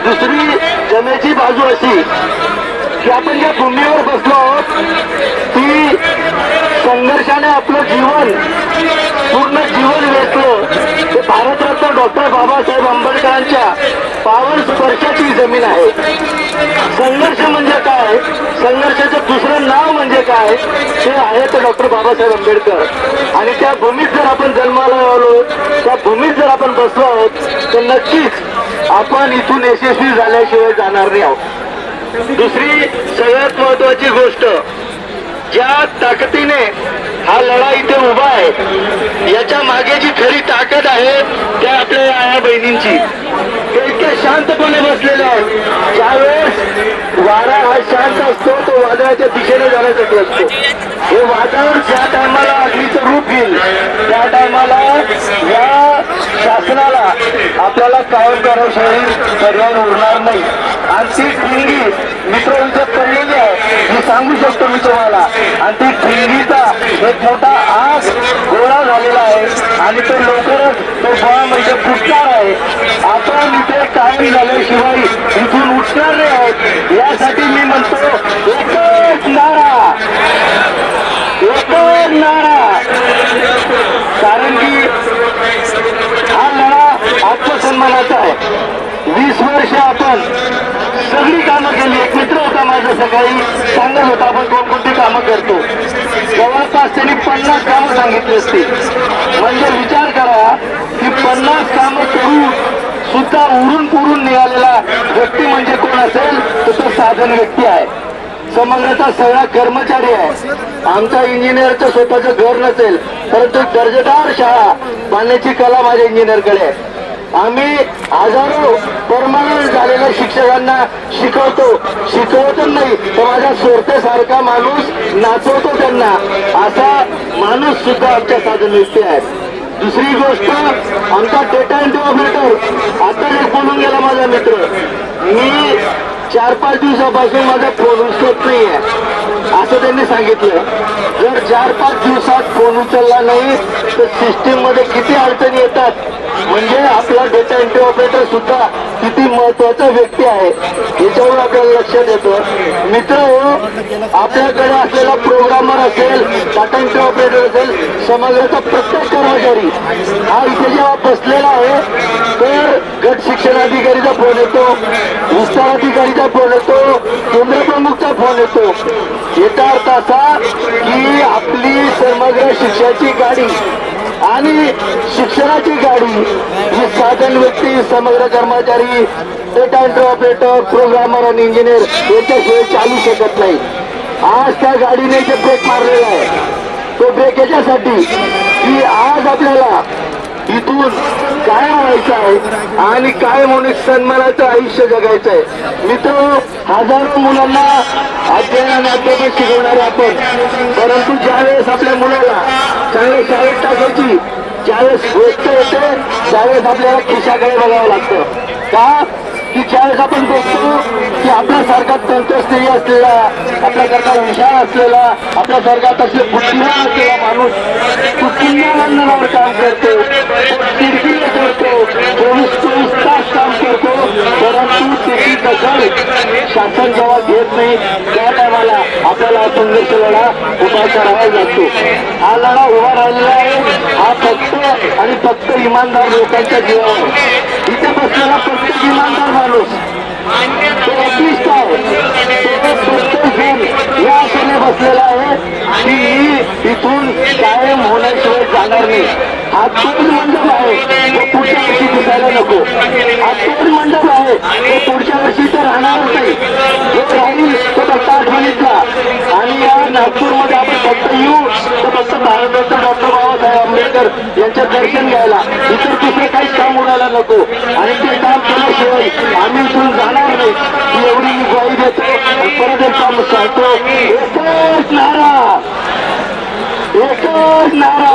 दुसरी जमेची बाजू अशी की आपण ज्या भूमीवर बसलो आहोत ती संघर्षाने आपलं जीवन पूर्ण जीवन वेचलं ते भारतरत्न डॉक्टर बाबासाहेब आंबेडकरांच्या पावन स्पर्शाची जमीन आहे. संघर्ष म्हणजे काय, संघर्षाचं दुसरं नाव म्हणजे काय ते आहे ते डॉक्टर बाबासाहेब आंबेडकर. आणि त्या भूमीत जर आपण जन्माला आलो, त्या भूमीत जर आपण बसलो आहोत तर नक्कीच आपण इथून यशस्वी झाल्याशिवाय जाणार नाही आहोत. दुसरी सगळ्यात महत्वाची गोष्ट, ज्या ताकदीने हा लढा इथे उभा आहे याच्या मागे जी खरी ताकद आहे त्या आपल्या आया बहिणींची. ते इतके शांतपणे बसलेले आहेत. ज्यावेळेस वारा हा शांत असतो तो वादळाच्या दिशेने जाण्यासाठी असतो. हे वादळ ज्या टायमाला अग्नीचं रूप घेईल त्या टायमाला या शासनाला आपल्याला कायम करावशाही पर्याय उरणार नाही. आणि ती ठिंगी मित्र इथे पडलेली आहे हे सांगू शकतो मी तुम्हाला. आणि ती ठिंगीचा एक मोठा आग गोळा झालेला आहे आणि तो लवकरच तो गोळा म्हणजे फुटणार आहे. आपण इथे कायम झाल्याशिवाय इथून उठणार नाही आहोत. यासाठी मी म्हणतो एकच नारा, एकच नारा. कारण की हा लढा आत्मसन्मानाचा आहे. 20 वर्ष आपण सगळी कामं केली. एक मित्र होता माझा सकाळी सांगत होता आपण कोणकोणती कामं करतो. जवळपास त्यांनी 50 कामं सांगितली असती. म्हणजे विचार करा की 50 कामं करून सुद्धा उरून पुरून निघालेला व्यक्ती म्हणजे कोण असेल तर तो साधन व्यक्ती आहे. समग्रचा सगळा कर्मचारी आहे. आमचा इंजिनियरचं स्वतःचं घर नसेल परंतु दर्जेदार शाळा बांधण्याची कला माझ्या इंजिनियरकडे आहे. आम्ही हजारो परमनंट झालेल्या शिक्षकांना शिकवतो नाही तर माझ्या सोरतेसारखा माणूस नाचवतो त्यांना, असा माणूस सुद्धा आमच्या साधन व्यक्ती आहे. दुसरी गोष्ट, आमचा डेटा एंट्री ऑपरेटर आता एक बोलून गेला माझा मित्र, मी 4-5 दिवसापासून माझा फोन उचलत नाहीये असं त्यांनी सांगितलं. जर 4-5 दिवसात फोन उचलला नाही तर सिस्टीम मध्ये किती अडचणी येतात. म्हणजे आपला डेटा एंट्री ऑपरेटर सुद्धा किती महत्वाचा व्यक्ती आहे याच्यावर आपल्याला लक्षात येतं. मित्र हो, आपल्याकडे असलेला प्रोग्रामर असेल, डेटा एंट्री ऑपरेटर असेल, समग्रचा प्रत्येक कर्मचारी हा इथे जेव्हा बसलेला आहे तर गट शिक्षणाधिकारीचा फोन येतो, विस्तार अधिकारीचा फोन येतो, केंद्र प्रमुखचा फोन येतो. याचा अर्थ असा की आपली समग्र शिक्षणाची गाडी आणि शिक्षणाची गाडी ही साधन व्यक्ती, समग्र कर्मचारी, डेटा एंट्री ऑपरेटर, प्रोग्रामर आणि इंजिनियर याच्याशिवाय चालू शकत नाही. आज त्या गाडीने जे ब्रेक मारलेला आहे तो ब्रेक याच्यासाठी की आज आपल्याला इथून कायम व्हायचं आहे आणि कायम होणे सन्मानाचं आयुष्य जगायचं आहे. मित्र, हजारो मुलांना अध्ययन आणि अध्यापन शिकवणारे आपण, परंतु ज्यावेळेस आपल्या मुलाला चांगल्या शाळेत टाकायची ज्यावेळेस गोष्ट येते त्यावेळेस आपल्याला खिशाकडे बघावं लागतं. का की ज्यावेळेस आपण बघतो की आपल्यासारखा तंत्रस्त्री असलेला, आपल्यासारखा हुशार असलेला, आपल्यासारखा तसे बुद्धिमान असलेला माणूस कुटुंबावर काम करतो, किरकिर करतो, 24 तास काम करतो, परंतु त्याची दखल शासन जेव्हा घेत नाही त्या टायमाला आपल्याला संघर्ष लढा उभा करावा लागतो. हा लढा उभा राहिलेला आहे हा फक्त आणि फक्त इमानदार लोकांच्या जीवावर. इथे बसलेला प्रत्येक इमानदार माणूस तो ऍटलिस्ट आहे, तो प्रत्येक जण या आशेने बसलेला आहे की मी इथून कायम होण्याशिवाय जाणार नाही. हा तोच मंडप आहे तो पुढच्या वर्षी दिसायला नको. हा तोच मंडप आहे तो पुढच्या वर्षी तर राहणारच नाही. जो राहील तो फक्त आठवणीतला. आणि या नागपूरमध्ये आपण फक्त येऊ तर फक्त भारतरत्न डॉक्टर बाबासाहेब आंबेडकर यांचे दर्शन घ्यायला, इतर दुसरं काहीच काम उडायला नको. आणि ते काम केल्याशिवाय आम्ही इथून जाणार नाही ही एवढी मी ग्वाही देतो. परत एक काम सांगतो, एकच नारा, एकच नारा.